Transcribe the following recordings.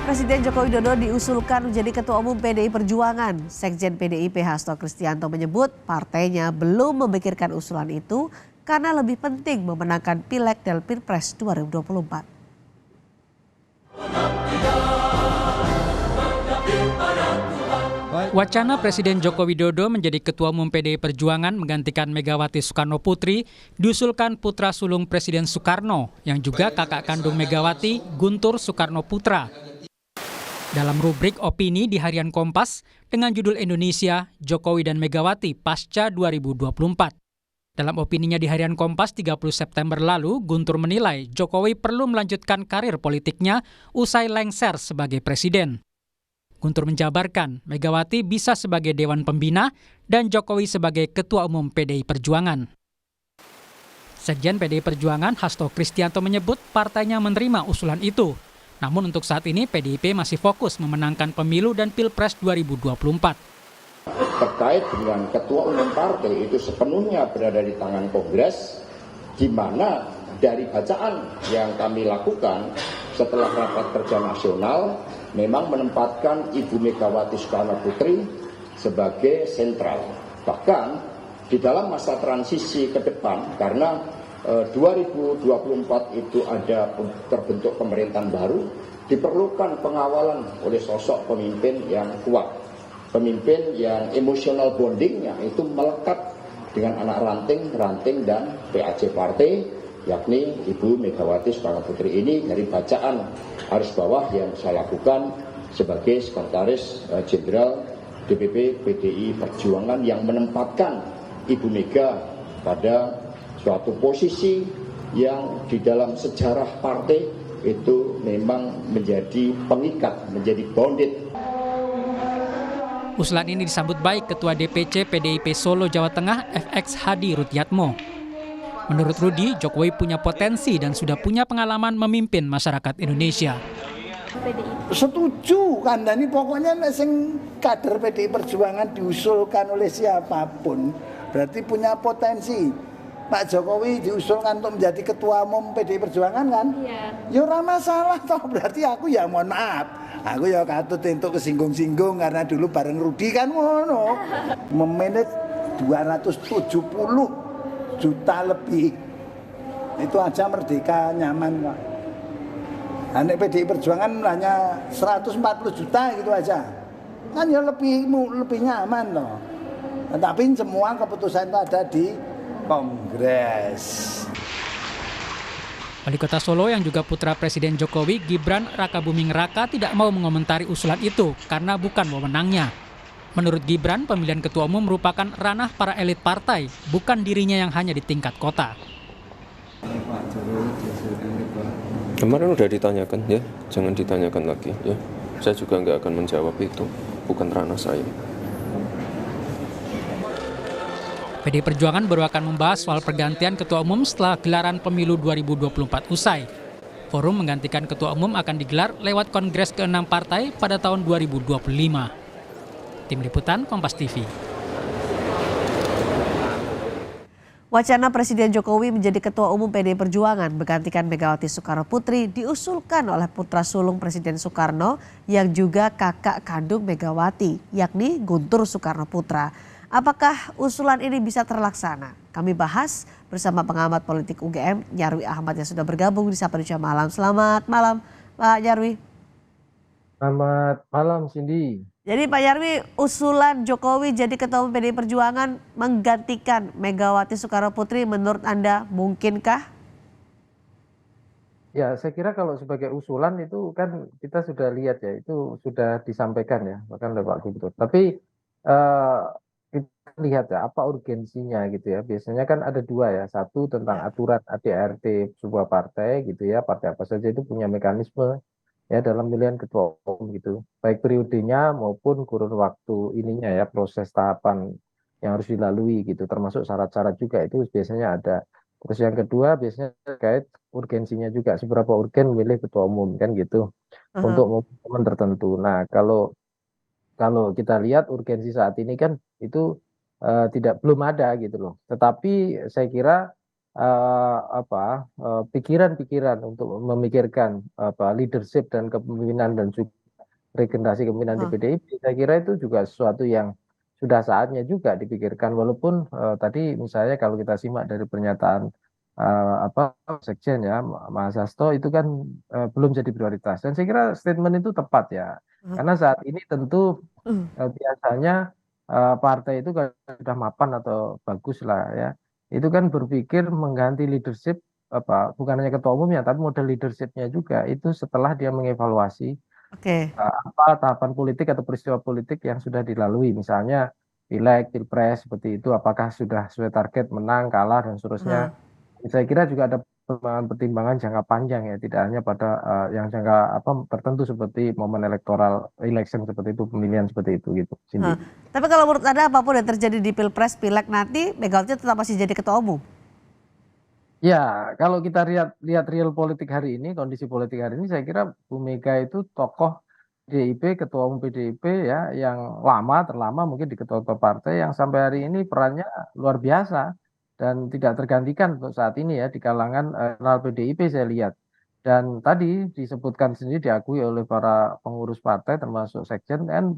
Presiden Joko Widodo diusulkan menjadi Ketua Umum PDI Perjuangan. Sekjen PDIP Hasto Kristianto menyebut partainya belum memikirkan usulan itu karena lebih penting memenangkan Pileg dan Pilpres 2024. Wacana Presiden Joko Widodo menjadi Ketua Umum PDI Perjuangan menggantikan Megawati Soekarno Putri diusulkan putra sulung Presiden Soekarno yang juga kakak kandung Megawati, Guntur Soekarno Putra. Dalam rubrik opini di Harian Kompas dengan judul Indonesia, Jokowi dan Megawati pasca 2024. Dalam opininya di Harian Kompas 30 September lalu, Guntur menilai Jokowi perlu melanjutkan karir politiknya usai lengser sebagai presiden. Guntur menjabarkan Megawati bisa sebagai Dewan Pembina dan Jokowi sebagai Ketua Umum PDI Perjuangan. Sekjen PDI Perjuangan Hasto Kristianto menyebut partainya menerima usulan itu. Namun untuk saat ini PDIP masih fokus memenangkan pemilu dan Pilpres 2024. Terkait dengan ketua umum partai itu sepenuhnya berada di tangan Kongres, di mana dari bacaan yang kami lakukan setelah rapat kerja nasional memang menempatkan Ibu Megawati Soekarno Putri sebagai sentral. Bahkan di dalam masa transisi ke depan karena 2024 itu ada terbentuk pemerintahan baru, diperlukan pengawalan oleh sosok pemimpin yang kuat. Pemimpin yang emotional bondingnya itu melekat dengan anak ranting dan PAC partai, yakni Ibu Megawati Soekarno Putri ini dari bacaan arus bawah yang saya lakukan sebagai Sekretaris Jenderal DPP PDI Perjuangan yang menempatkan Ibu Mega pada suatu posisi yang di dalam sejarah partai itu memang menjadi pengikat, menjadi bonded. Usulan ini disambut baik Ketua DPC PDIP Solo Jawa Tengah FX Hadi Rutyatmo. Menurut Rudi, Jokowi punya potensi dan sudah punya pengalaman memimpin masyarakat Indonesia. Setuju kan, ini pokoknya sing kader PDI Perjuangan diusulkan oleh siapapun berarti punya potensi. Pak Jokowi diusulkan untuk menjadi Ketua Umum PDI Perjuangan kan? Iya. Ya ora masalah toh, berarti aku ya mohon maaf. Aku ya katut untuk kesinggung-singgung karena dulu bareng Rudi kan ngono. Memanage 270 juta lebih. Itu aja merdeka nyaman kok. Anak PDI Perjuangan hanya 140 juta gitu aja. Kan ya lebih nyaman loh. Tapi semua keputusan itu ada di Kongres. Wali Kota Solo yang juga putra Presiden Jokowi, Gibran Rakabuming Raka tidak mau mengomentari usulan itu karena bukan wewenangnya. Menurut Gibran, pemilihan ketua umum merupakan ranah para elit partai, bukan dirinya yang hanya di tingkat kota. Kemarin udah ditanyakan ya, jangan ditanyakan lagi ya. Saya juga nggak akan menjawab itu, bukan ranah saya. PDI Perjuangan baru akan membahas soal pergantian ketua umum setelah gelaran pemilu 2024 usai. Forum menggantikan ketua umum akan digelar lewat Kongres ke-6 partai pada tahun 2025. Tim Liputan Kompas TV. Wacana Presiden Jokowi menjadi Ketua Umum PDI Perjuangan menggantikan Megawati Soekarno Putri diusulkan oleh putra sulung Presiden Soekarno yang juga kakak kandung Megawati, yakni Guntur Soekarno Putra. Apakah usulan ini bisa terlaksana? Kami bahas bersama pengamat politik UGM, Nyarwi Ahmad yang sudah bergabung di Sapa Indonesia Malam. Selamat malam, Pak Nyarwi. Selamat malam, Cindy. Jadi Pak Nyarwi, usulan Jokowi jadi Ketua Umum PDI Perjuangan menggantikan Megawati Soekarno Putri menurut Anda mungkinkah? Ya, saya kira kalau sebagai usulan itu kan kita sudah lihat ya, itu sudah disampaikan ya, bahkan oleh Pak Gubernur. Tapi kita lihat ya apa urgensinya gitu ya. Biasanya kan ada dua ya, satu tentang aturan ADRT sebuah partai gitu ya, partai apa saja itu punya mekanisme ya dalam pemilihan ketua umum gitu, baik periodenya maupun kurun waktu ininya ya, proses tahapan yang harus dilalui gitu, termasuk syarat-syarat juga itu biasanya ada. Terus yang kedua biasanya terkait urgensinya juga, seberapa urgen memilih ketua umum kan gitu untuk momen tertentu. Nah kalau kita lihat urgensi saat ini kan itu belum ada gitu loh. Tetapi saya kira pikiran-pikiran untuk memikirkan leadership dan kepemimpinan dan juga regenerasi kepemimpinan di Heeh. PDIP, saya kira itu juga sesuatu yang sudah saatnya juga dipikirkan. Walaupun tadi misalnya kalau kita simak dari pernyataan Sekjen ya, Mas Hasto itu kan belum jadi prioritas. Dan saya kira statement itu tepat ya, Heeh. karena saat ini tentu Hmm. biasanya partai itu kalau sudah mapan atau bagus lah ya, itu kan berpikir mengganti leadership bukan hanya ketua umumnya tapi model leadershipnya juga itu setelah dia mengevaluasi Oke. tahapan politik atau peristiwa politik yang sudah dilalui, misalnya pileg, pilpres seperti itu, apakah sudah sesuai target, menang, kalah dan Heeh. seterusnya. Saya kira juga ada pertimbangan jangka panjang ya, tidak hanya pada yang jangka tertentu seperti momen elektoral election seperti itu, pemilihan seperti itu gitu, Cindy. Heeh. Tapi kalau menurut Anda apapun yang terjadi di Pilpres, Pileg nanti Megawati tetap masih jadi ketua umum? Ya, kalau kita lihat real politik hari ini, kondisi politik hari ini, saya kira Bu Mega itu tokoh PDIP, ketua umum PDIP ya, yang terlama mungkin di ketua-ketua partai yang sampai hari ini perannya luar biasa dan tidak tergantikan untuk saat ini ya di kalangan internal PDIP saya lihat. Dan tadi disebutkan sendiri diakui oleh para pengurus partai termasuk Sekjen dan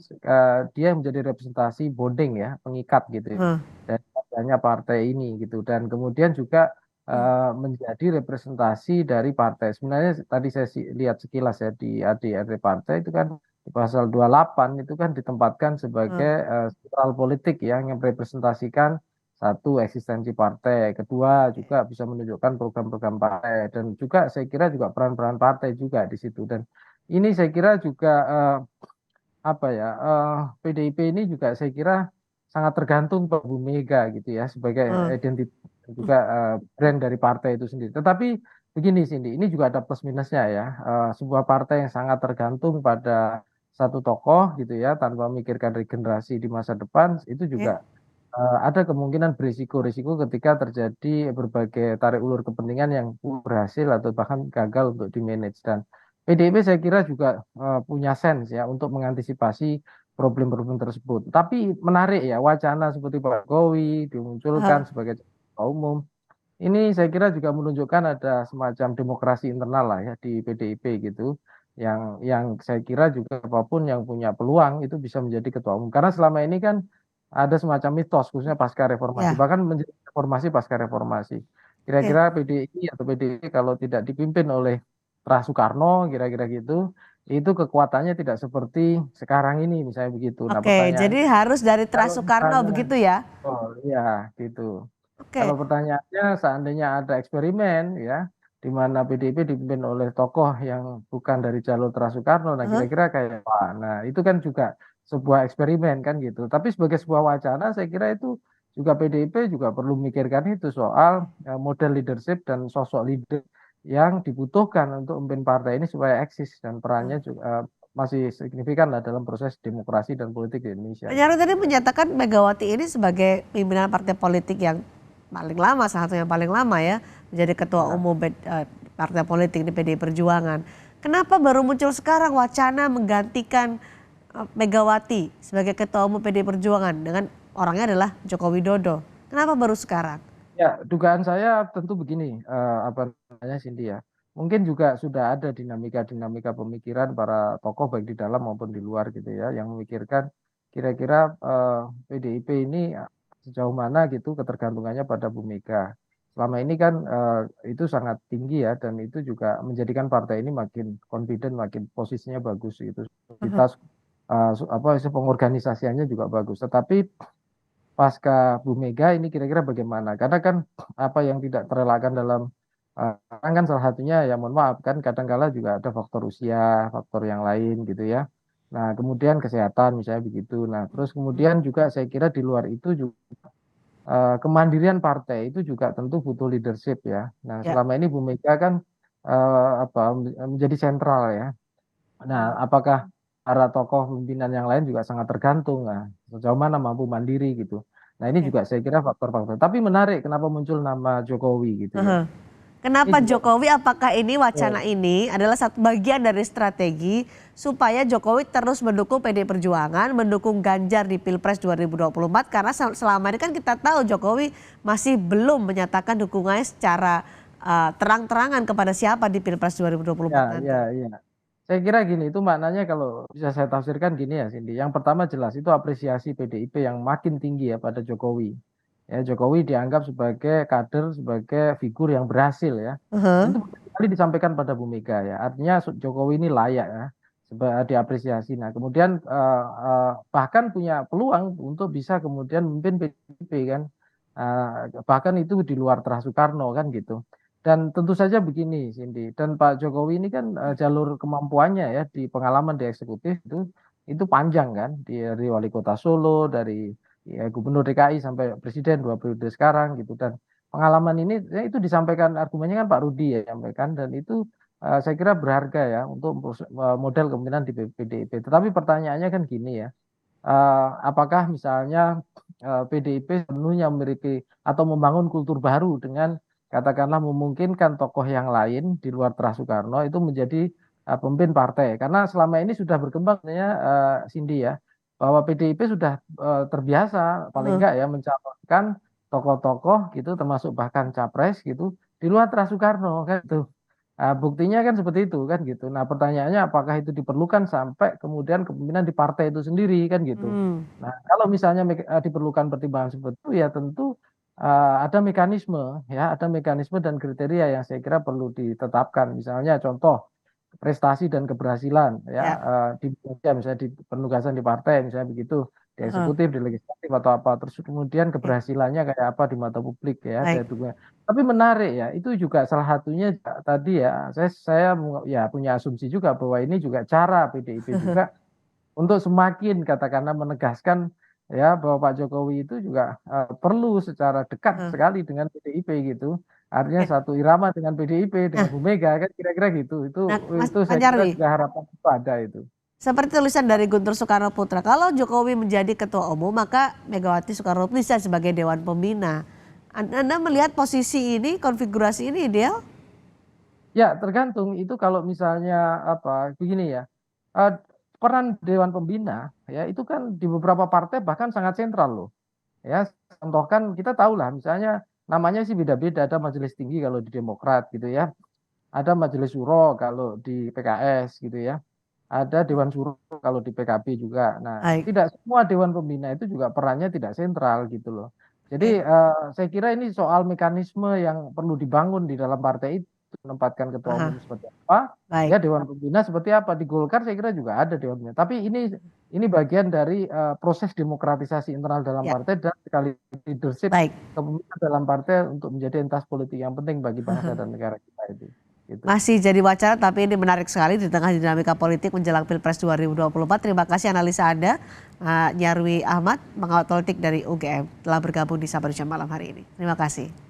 dia menjadi representasi bonding ya, pengikat gitu ya, Heeh. dan adanya partai ini gitu. Dan kemudian juga menjadi representasi dari partai. Sebenarnya tadi saya lihat sekilas ya di ADRT partai itu kan di pasal 28 itu kan ditempatkan sebagai Heeh. sentral politik ya, yang merepresentasikan satu eksistensi partai, kedua juga bisa menunjukkan program-program partai dan juga saya kira juga peran-peran partai juga di situ dan ini saya kira juga PDIP ini juga saya kira sangat tergantung pada Bu Mega gitu ya sebagai Heeh. identitas dan juga brand dari partai itu sendiri. Tetapi begini Cindy, ini juga ada plus minusnya ya. Sebuah partai yang sangat tergantung pada satu tokoh gitu ya tanpa memikirkan regenerasi di masa depan itu Oke. juga ada kemungkinan berisiko-risiko ketika terjadi berbagai tarik ulur kepentingan yang berhasil atau bahkan gagal untuk di-manage dan PDIP saya kira juga punya sense ya untuk mengantisipasi problem-problem tersebut. Tapi menarik ya wacana seperti Pak Jokowi Heeh. dimunculkan sebagai ketua umum. Ini saya kira juga menunjukkan ada semacam demokrasi internal lah ya di PDIP gitu. Yang saya kira juga apapun yang punya peluang itu bisa menjadi ketua umum. Karena selama ini kan ada semacam mitos khususnya pasca reformasi, Ya. bahkan menjadi reformasi pasca reformasi. Oke. Kira-kira PDI atau PDIP kalau tidak dipimpin oleh Pra Soekarno kira-kira gitu, itu kekuatannya tidak seperti sekarang ini misalnya begitu. Nah Oke, pertanyaannya jadi harus dari Tra kalau Soekarno misalnya, begitu ya? oh iya gitu. Kalau Oke. pertanyaannya seandainya ada eksperimen ya, di mana PDIP dipimpin oleh tokoh yang bukan dari jalur Tra Soekarno, nah Heeh. kira-kira kayak wah, nah itu kan juga sebuah eksperimen kan gitu. Tapi sebagai sebuah wacana, saya kira itu juga PDIP juga perlu memikirkan itu soal model leadership dan sosok leader yang dibutuhkan untuk memimpin partai ini supaya eksis dan perannya juga masih signifikan lah dalam proses demokrasi dan politik di Indonesia. Pak Nyarwi tadi menyatakan Megawati ini sebagai pimpinan partai politik yang paling lama, salah satu yang paling lama ya, menjadi ketua Ya. umum partai politik di PDI Perjuangan. Kenapa baru muncul sekarang wacana menggantikan Megawati sebagai ketua umum PDI Perjuangan dengan orangnya adalah Joko Widodo? Kenapa baru sekarang? Ya, dugaan saya tentu begini, apa namanya Cindy ya. Mungkin juga sudah ada dinamika-dinamika pemikiran para tokoh baik di dalam maupun di luar gitu ya, yang memikirkan kira-kira PDIP ini sejauh mana gitu ketergantungannya pada Bu Mega. Selama ini kan itu sangat tinggi ya, dan itu juga menjadikan partai ini makin confident, makin posisinya bagus gitu. Soliditas pengorganisasiannya juga bagus. Tetapi pasca Bu Mega ini kira-kira bagaimana? Karena kan apa yang tidak terelakkan dalam orang kan salah satunya ya mohon maaf kan kadangkala juga ada faktor usia, faktor yang lain gitu ya. Nah, kemudian kesehatan misalnya begitu. Nah, terus kemudian juga saya kira di luar itu juga kemandirian partai itu juga tentu butuh leadership ya. Nah, Ya. selama ini Bu Mega kan menjadi sentral ya. Nah, apakah para tokoh pimpinan yang lain juga sangat tergantung, nah, sejauh mana mampu mandiri gitu. Nah, ini Oke. juga saya kira faktor-faktor. Tapi menarik kenapa muncul nama Jokowi gitu ya. Heeh. Kenapa Ini juga Jokowi, apakah ini wacana ini adalah satu bagian dari strategi supaya Jokowi terus mendukung PD Perjuangan, mendukung Ganjar di Pilpres 2024, karena selama ini kan kita tahu Jokowi masih belum menyatakan dukungannya secara terang-terangan kepada siapa di Pilpres 2024 ya, nanti. ya. Saya kira gini, itu maknanya kalau bisa saya tafsirkan gini ya Cindy. Yang pertama jelas itu apresiasi PDIP yang makin tinggi ya pada Jokowi. Ya, Jokowi dianggap sebagai kader, sebagai figur yang berhasil ya. Uh-huh. Itu kali disampaikan pada Bu Mega ya. Artinya Jokowi ini layak ya, diapresiasi. Nah, kemudian bahkan punya peluang untuk bisa kemudian memimpin PDIP kan. Bahkan itu di luar Terah Soekarno kan gitu. Dan tentu saja begini, Cindy. Dan Pak Jokowi ini kan jalur kemampuannya ya di pengalaman di eksekutif itu panjang kan. Dari wali kota Solo, dari ya, gubernur DKI sampai presiden 2 periode sekarang gitu, dan pengalaman ini ya, itu disampaikan argumennya kan Pak Rudi ya sampaikan, dan itu saya kira berharga ya untuk model kepemimpinan di PDIP. Tetapi pertanyaannya kan gini ya, apakah misalnya PDIP sepenuhnya memiliki atau membangun kultur baru dengan katakanlah memungkinkan tokoh yang lain di luar Terah Soekarno itu menjadi pemimpin partai, karena selama ini sudah berkembang ya Cindy ya, bahwa PDIP sudah terbiasa paling enggak ya mencalonkan tokoh-tokoh gitu, termasuk bahkan capres gitu di luar Terah Soekarno kan gitu. Buktinya kan seperti itu kan gitu. Nah, pertanyaannya apakah itu diperlukan sampai kemudian kepemimpinan di partai itu sendiri kan gitu. Nah, kalau misalnya diperlukan pertimbangan seperti itu ya tentu ada mekanisme ya, ada mekanisme dan kriteria yang saya kira perlu ditetapkan. Misalnya contoh prestasi dan keberhasilan ya, Ya. di misalnya di penugasan di partai misalnya begitu, di eksekutif, di legislatif atau apa, terus kemudian keberhasilannya kayak apa di mata publik ya, Baik. tapi menarik ya, itu juga salah satunya tadi ya, saya ya punya asumsi juga bahwa ini juga cara PDIP juga untuk semakin katakanlah menegaskan ya bahwa Pak Jokowi itu juga perlu secara dekat sekali dengan PDIP gitu. Artinya Oke. satu irama dengan PDIP, dengan Nah, Bu Mega kan kira-kira gitu. nah Mas Itu saya kira Nyarwi, juga harapan itu ada itu. seperti tulisan dari Guntur Soekarno Putra, kalau Jokowi menjadi ketua umum maka Megawati Soekarno Putri bisa sebagai Dewan Pembina. Anda melihat posisi ini, konfigurasi ini ideal? Ya, tergantung itu kalau misalnya apa begini ya. eh, Peran Dewan Pembina ya itu kan di beberapa partai bahkan sangat sentral loh. Ya, contoh kan kita tahu lah misalnya namanya sih beda-beda, ada majelis tinggi kalau di Demokrat gitu ya. Ada majelis syuro kalau di PKS gitu ya. Ada dewan syuro kalau di PKB juga. Nah, Baik. tidak semua dewan pembina itu juga perannya tidak sentral gitu loh. Jadi Oke. saya kira ini soal mekanisme yang perlu dibangun di dalam partai itu, menempatkan ketua Aha, umum seperti apa, ya baik. dewan pembina seperti apa. Di Golkar saya kira juga ada dewan pembina. Tapi ini bagian dari proses demokratisasi internal dalam Ya, partai dan sekali leadership baik. kepemimpinan dalam partai untuk menjadi entas politik yang penting bagi bangsa dan negara kita itu. Gitu. Masih jadi wacana tapi ini menarik sekali di tengah dinamika politik menjelang Pilpres 2024. Terima kasih analisa Anda, Nyarwi Ahmad, pengawat politik dari UGM, telah bergabung di Sapa Indonesia malam hari ini. Terima kasih.